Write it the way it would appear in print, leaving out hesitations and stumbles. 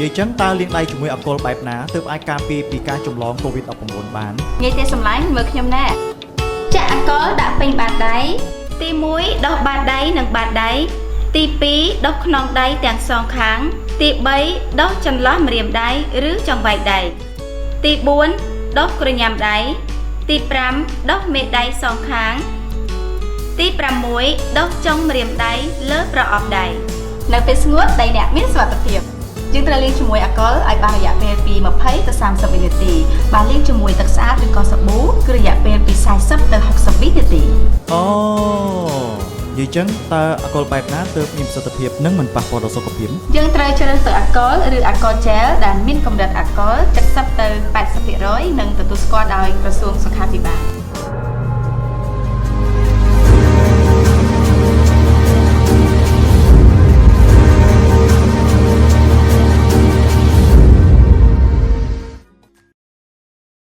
យាយចឹងតើលាងដៃជាមួយអាល់កុលបែបណាទើបអាចការពារពីការចម្លង COVID-19 បានងាយទេសម្លាញ់មើលខ្ញុំណែចាក់អាល់កុលដាក់ពេញបាតដៃទី1ដោះបាតដៃនិងបាតដៃទី2ដោះខ្នងដៃទាំងសងខាងទី3ដោះចន្លោះម្រាមដៃឬចង្វែកដៃទី4ដោះក្រញាំដៃទី5ដោះមេដៃសងខាងទី6ដោះចុងម្រាមដៃលើប្រអប់ដៃនៅពេលស្ងួតដៃអ្នកមានសុវត្ថិភាពយើងត្រូវលាងជាមួយអាល់កុលឲ្យបានរយៈពេលពី20ទៅ30វិនាទីបើលាងជាមួយទឹកស្អាតឬក៏សាប៊ូគឺរយៈពេលពី40ទៅ60វិនាទីអូនិយាយចឹងតើអាល់កុលបែបណាទើបមានប្រសិទ្ធភាពនិងមិនប៉ះពាល់ដល់សុខភាពយើងត្រូវជ្រើសរើសអាល់កុលឬអាល់កុលជែលដែលមានកម្រិតអាល់កុល70ទៅ80%និងទទួលស្គាល់ដោយក្រសួងសុខាភិបាល